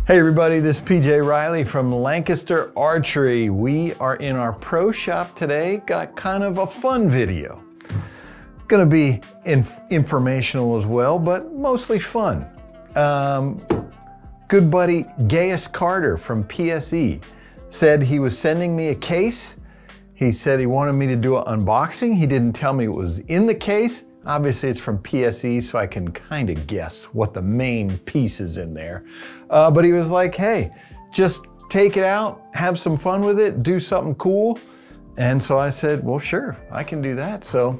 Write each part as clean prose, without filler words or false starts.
Hey everybody, this is PJ Riley from Lancaster Archery. We are in our pro shop today. Got kind of a fun video. Gonna be informational as well, but mostly fun. Good buddy Gaius Carter from PSE said he was sending me a case. He said he wanted me to do an unboxing. He didn't tell me it was in the case. Obviously it's from PSE, so I can kind of guess what the main piece is in there. But he was like, hey, just take it out, have some fun with it, do something cool. And so I said, well, sure, I can do that. So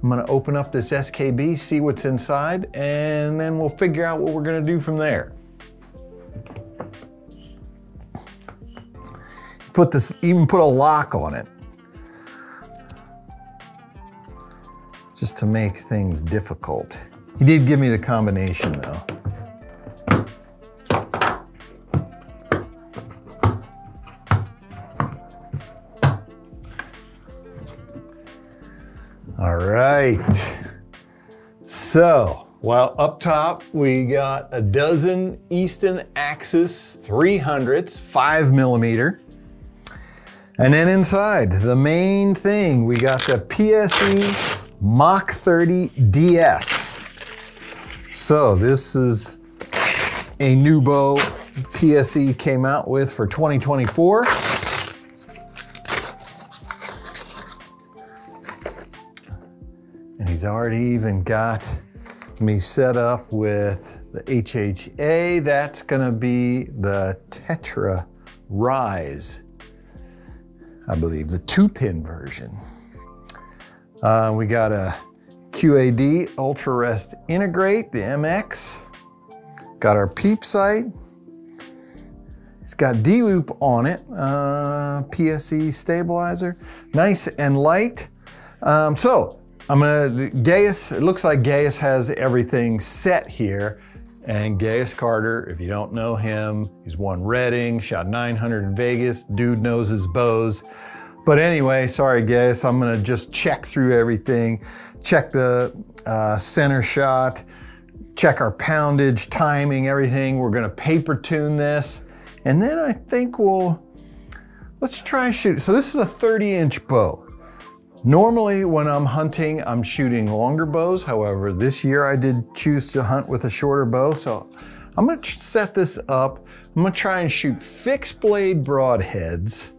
I'm gonna open up this SKB, see what's inside, and then we'll figure out what we're gonna do from there. Even put a lock on it, just to make things difficult. He did give me the combination though. All right. So, well, up top, we got a dozen Easton Axis 300s, 5mm. And then inside, the main thing, we got the PSE Mach 30 DS. So this is a new bow PSE came out with for 2024. And he's already even got me set up with the HHA. That's gonna be the Tetra Rise, I believe, the 2-pin version. We got a QAD Ultra Rest Integrate, the MX. Got our peep sight. It's got D-loop on it, PSE stabilizer. Nice and light. So I'm gonna, Gaius, it looks like Gaius has everything set here. And Gaius Carter, if you don't know him, he's won Reading, shot 900 in Vegas, dude knows his bows. But anyway, sorry Gaius, I'm gonna just check through everything, check the center shot, check our poundage, timing, everything. We're gonna paper tune this. And then I think let's try shoot. So this is a 30-inch bow. Normally when I'm hunting, I'm shooting longer bows. However, this year I did choose to hunt with a shorter bow. So I'm gonna set this up. I'm gonna try and shoot fixed blade broadheads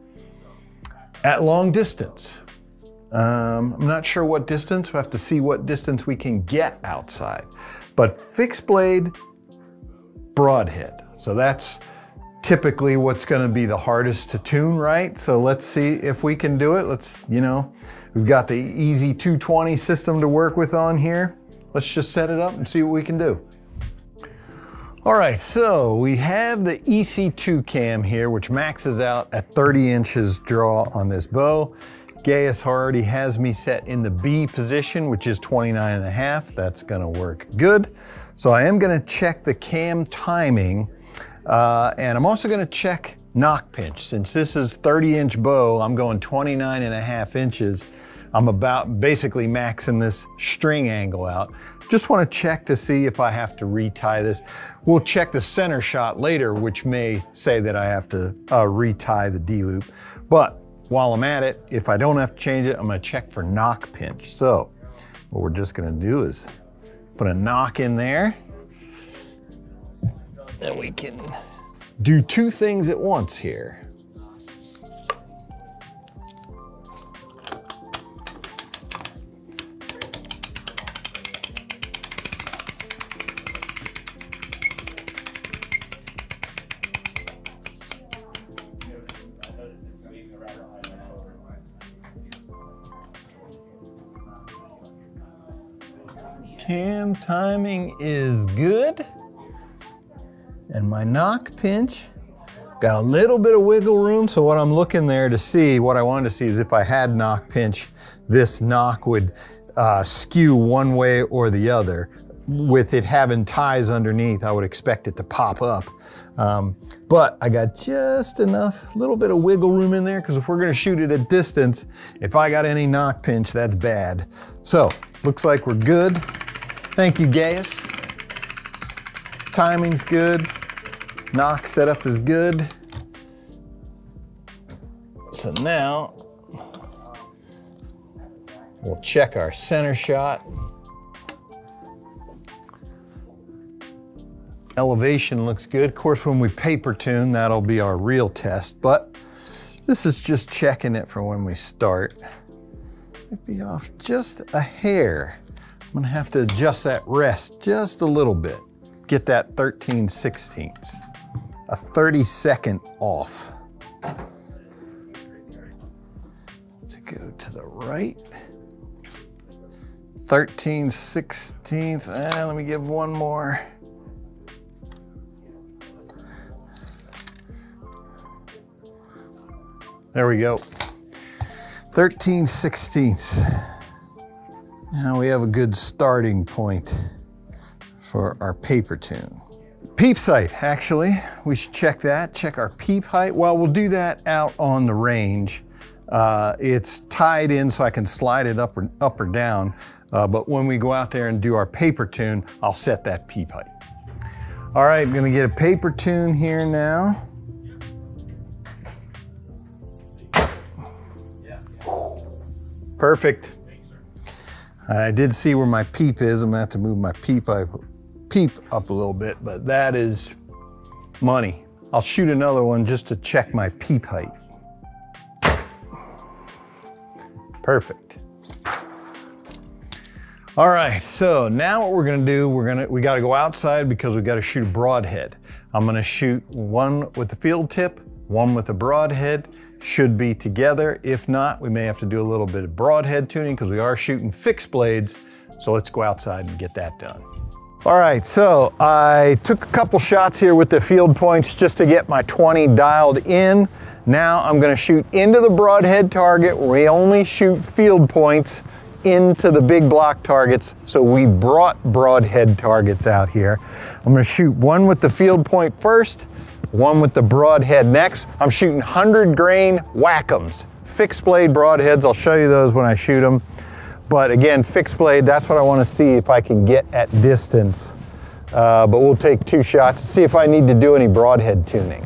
at long distance. I'm not sure what distance. We'll have to see what distance we can get outside. But fixed blade broadhead. So that's typically what's gonna be the hardest to tune, right? So let's see if we can do it. We've got the Easy 220 system to work with on here. Let's just set it up and see what we can do. All right, so we have the EC2 cam here, which maxes out at 30 inches draw on this bow. Gaius already has me set in the B position, which is 29.5. That's gonna work good. So I am gonna check the cam timing, and I'm also gonna check knock pinch. Since this is 30-inch bow, I'm going 29.5 inches. I'm about basically maxing this string angle out. Just want to check to see if I have to retie this. We'll check the center shot later, which may say that I have to retie the D-loop. But while I'm at it, if I don't have to change it, I'm gonna check for knock pinch. So what we're just gonna do is put a knock in there. Then we can do two things at once here. Cam timing is good. And my knock pinch, got a little bit of wiggle room. So what I'm looking there to see, what I wanted to see is if I had knock pinch, this knock would skew one way or the other. With it having ties underneath, I would expect it to pop up. But I got just enough, little bit of wiggle room in there, because if we're gonna shoot it at distance, if I got any knock pinch, that's bad. So, looks like we're good. Thank you, Gaius. Timing's good. Knock setup is good. So now we'll check our center shot. Elevation looks good. Of course, when we paper tune, that'll be our real test, but this is just checking it for when we start. Might be off just a hair. I'm gonna have to adjust that rest just a little bit. Get that 13/16, a 32nd off. To go to the right. 13/16, let me give one more. There we go. 13/16. Now we have a good starting point for our paper tune. Peep sight, actually, we should check that, check our peep height. Well, we'll do that out on the range. It's tied in so I can slide it up or down, but when we go out there and do our paper tune, I'll set that peep height. All right, I'm gonna get a paper tune here now. Perfect. I did see where my peep is. I'm gonna have to move my peep up a little bit, but that is money. I'll shoot another one just to check my peep height. Perfect. All right, so now what we're gonna do, we gotta go outside because we gotta shoot a broadhead. I'm gonna shoot one with the field tip, one with a broadhead. Should be together. If not, we may have to do a little bit of broadhead tuning because we are shooting fixed blades. So let's go outside and get that done. All right, so I took a couple shots here with the field points just to get my 20 dialed in. Now I'm gonna shoot into the broadhead target. We only shoot field points into the big block targets. So we brought broadhead targets out here. I'm gonna shoot one with the field point first, one with the broadhead next. I'm shooting 100 grain Wackems, fixed blade broadheads. I'll show you those when I shoot them. But again, fixed blade, that's what I want to see if I can get at distance. But we'll take two shots to see if I need to do any broadhead tuning.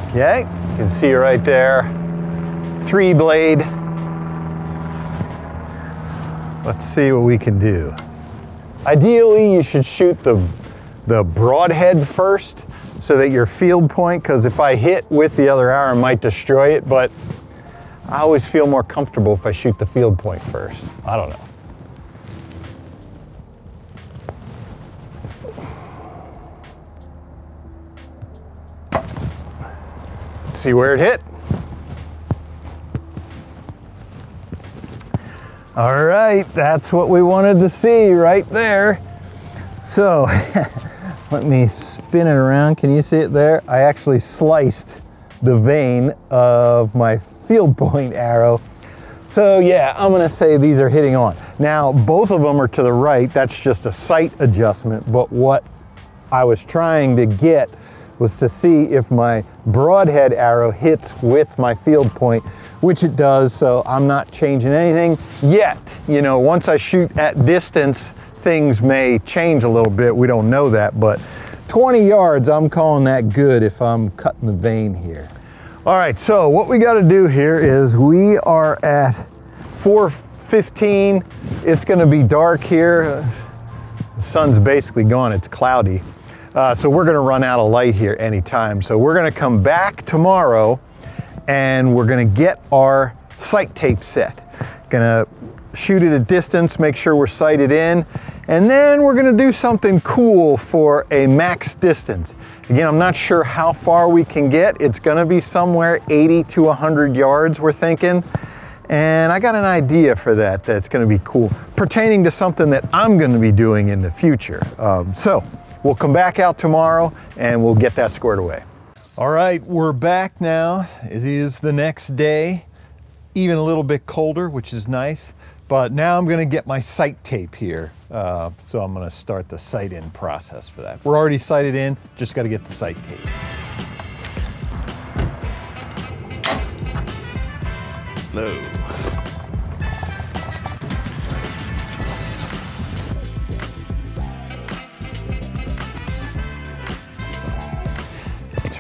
Okay, you can see right there, 3 blade. Let's see what we can do. Ideally, you should shoot the broadhead first so that your field point, because if I hit with the other arrow, I might destroy it, but I always feel more comfortable if I shoot the field point first. I don't know. Let's see where it hit. All right, that's what we wanted to see right there. So let me spin it around. Can you see it there? I actually sliced the vein of my field point arrow. So yeah, I'm gonna say these are hitting on. Now, both of them are to the right. That's just a sight adjustment. But what I was trying to get was to see if my broadhead arrow hits with my field point, which it does, so I'm not changing anything yet. You know, once I shoot at distance, things may change a little bit. We don't know that, but 20 yards, I'm calling that good if I'm cutting the vein here. All right, so what we gotta do here is we are at 4:15. It's gonna be dark here. The sun's basically gone, it's cloudy. So we're gonna run out of light here anytime. So we're gonna come back tomorrow and we're gonna get our sight tape set. Gonna shoot it at distance, make sure we're sighted in, and then we're gonna do something cool for a max distance. Again, I'm not sure how far we can get. It's gonna be somewhere 80 to 100 yards, we're thinking. And I got an idea for that that's gonna be cool, pertaining to something that I'm gonna be doing in the future. So we'll come back out tomorrow and we'll get that squared away. All right, we're back now. It is the next day, even a little bit colder, which is nice. But now I'm gonna get my sight tape here. So I'm gonna start the sight in process for that. We're already sighted in, just gotta get the sight tape. Low.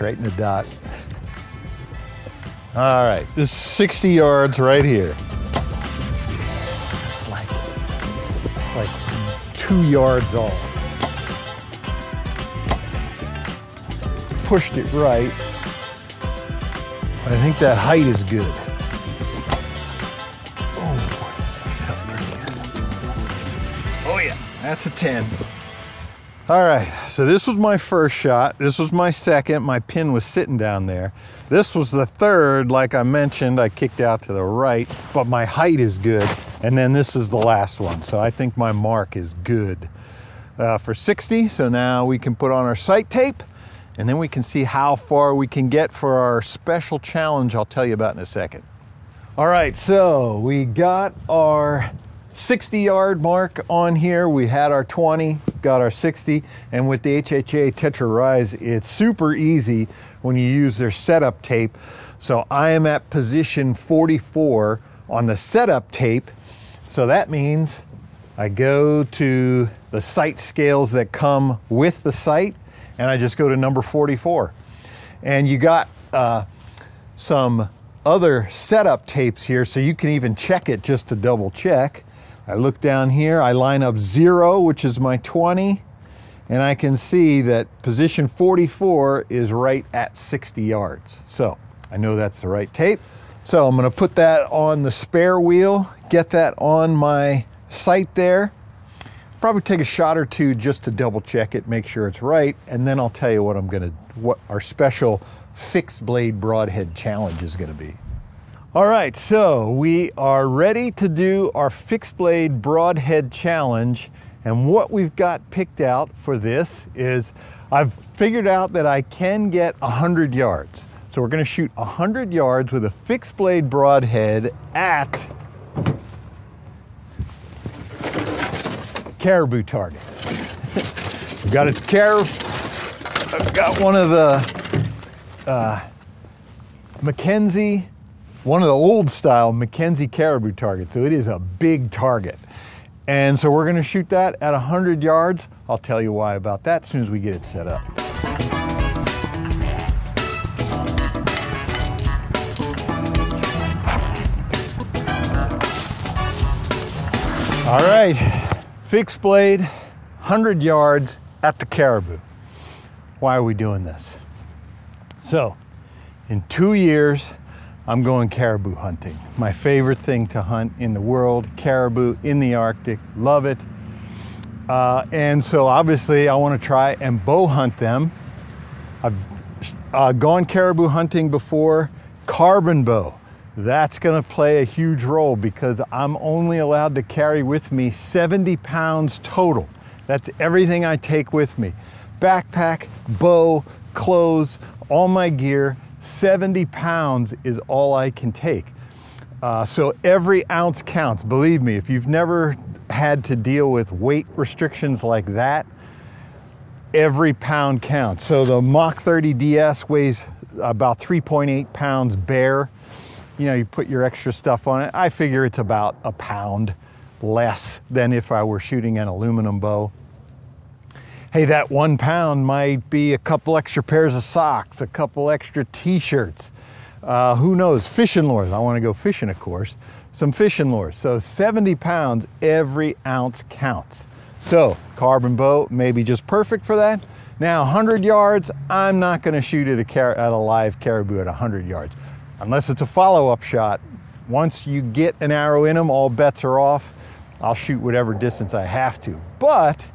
right in the dot. All right, this is 60 yards right here. It's like 2 yards off. Pushed it right. I think that height is good. Oh, that felt pretty good. Oh yeah, that's a 10. All right, so this was my first shot. This was my second. My pin was sitting down there. This was the third. Like I mentioned, I kicked out to the right, but my height is good. And then this is the last one. So I think my mark is good for 60. So now we can put on our sight tape, and then we can see how far we can get for our special challenge I'll tell you about in a second. All right, so we got our 60-yard mark on here. We had our 20, got our 60, and with the HHA Tetra Rise, it's super easy when you use their setup tape. So I am at position 44 on the setup tape. So that means I go to the sight scales that come with the sight, and I just go to number 44. And you got some other setup tapes here, so you can even check it just to double check. I look down here, I line up 0, which is my 20, and I can see that position 44 is right at 60 yards. So I know that's the right tape. So I'm gonna put that on the spare wheel, get that on my sight there. Probably take a shot or two just to double check it, make sure it's right, and then I'll tell you what our special fixed blade broadhead challenge is gonna be. All right, so we are ready to do our fixed blade broadhead challenge. And what we've got picked out for this is I've figured out that I can get 100 yards. So we're gonna shoot 100 yards with a fixed blade broadhead at caribou target. I've got I've got one of the Mackenzie, one of the old style Mackenzie caribou targets. So it is a big target. And so we're gonna shoot that at 100 yards. I'll tell you why about that as soon as we get it set up. All right, fixed blade, 100 yards at the caribou. Why are we doing this? So, in 2 years, I'm going caribou hunting. My favorite thing to hunt in the world, caribou in the Arctic, love it. And so obviously I want to try and bow hunt them. I've gone caribou hunting before, carbon bow. That's gonna play a huge role because I'm only allowed to carry with me 70 pounds total. That's everything I take with me. Backpack, bow, clothes, all my gear, 70 pounds is all I can take. So every ounce counts. Believe me, if you've never had to deal with weight restrictions like that, every pound counts. So the Mach 30 DS weighs about 3.8 pounds bare. You know, you put your extra stuff on it. I figure it's about a pound less than if I were shooting an aluminum bow. Hey, that 1 pound might be a couple extra pairs of socks, a couple extra t-shirts. Who knows, fishing lures. I want to go fishing, of course. Some fishing lures. So 70 pounds, every ounce counts. So carbon bow may be just perfect for that. Now 100 yards, I'm not going to shoot at a live caribou at 100 yards. Unless it's a follow-up shot. Once you get an arrow in them, all bets are off. I'll shoot whatever distance I have to. But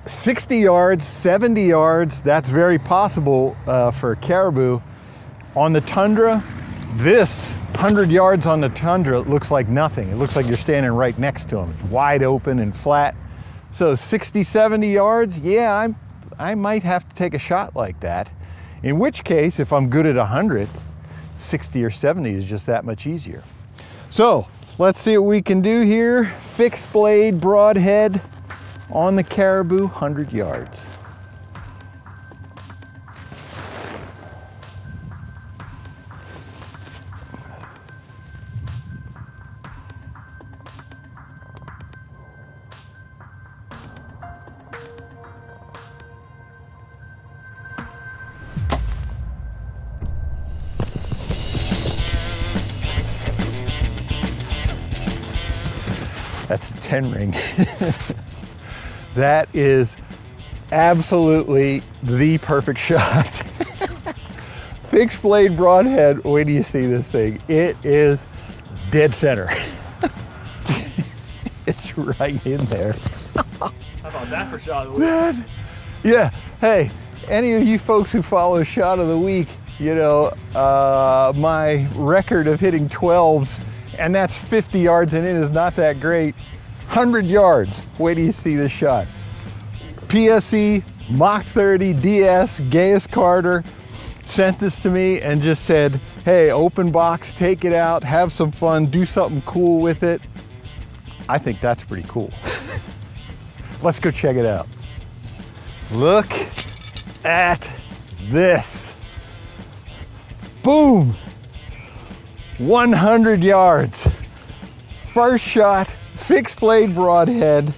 60 yards, 70 yards, that's very possible for caribou. On the tundra, this 100 yards on the tundra looks like nothing. It looks like you're standing right next to them. It's wide open and flat. So 60, 70 yards, yeah, I might have to take a shot like that. In which case, if I'm good at 100, 60 or 70 is just that much easier. So let's see what we can do here. Fixed blade broadhead on the caribou, 100 yards. That's a 10 ring. That is absolutely the perfect shot. Fixed blade broadhead, wait till you see this thing. It is dead center. It's right in there. How about that for shot of the week? Yeah, hey, any of you folks who follow Shot of the Week, you know, my record of hitting 12s, and that's 50 yards and in, is not that great. 100 yards, wait till you see this shot. PSE, Mach 30, DS, Gaius Carter sent this to me and just said, hey, open box, take it out, have some fun, do something cool with it. I think that's pretty cool. Let's go check it out. Look at this. Boom. 100 yards. First shot, fixed blade broadhead.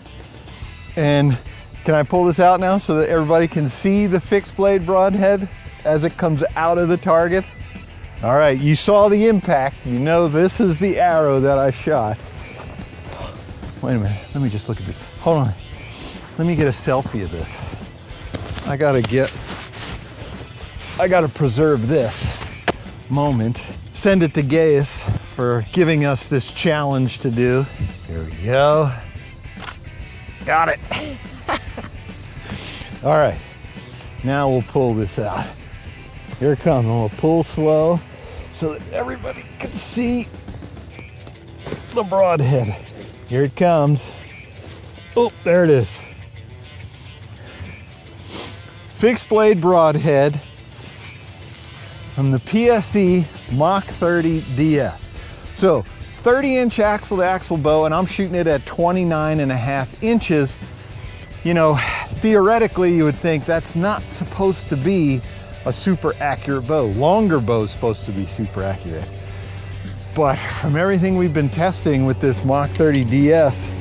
And can I pull this out now so that everybody can see the fixed blade broadhead as it comes out of the target? All right, you saw the impact. You know this is the arrow that I shot. Wait a minute, let me just look at this. Hold on, let me get a selfie of this. I gotta preserve this moment. Send it to Gaius for giving us this challenge to do. Here we go. Got it. All right, now we'll pull this out. Here it comes. I'm gonna pull slow so that everybody can see the broadhead. Here it comes. Oh, there it is. Fixed blade broadhead from the PSE Mach 30 DS. So 30-inch axle to axle bow, and I'm shooting it at 29.5 inches. You know, theoretically you would think that's not supposed to be a super accurate bow. Longer bow is supposed to be super accurate. But from everything we've been testing with this Mach 30 DS,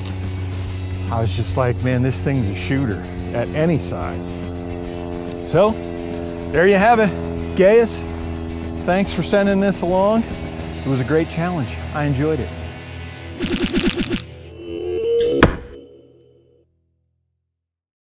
I was just like, man, this thing's a shooter at any size. So, there you have it. Gaius, thanks for sending this along. It was a great challenge. I enjoyed it.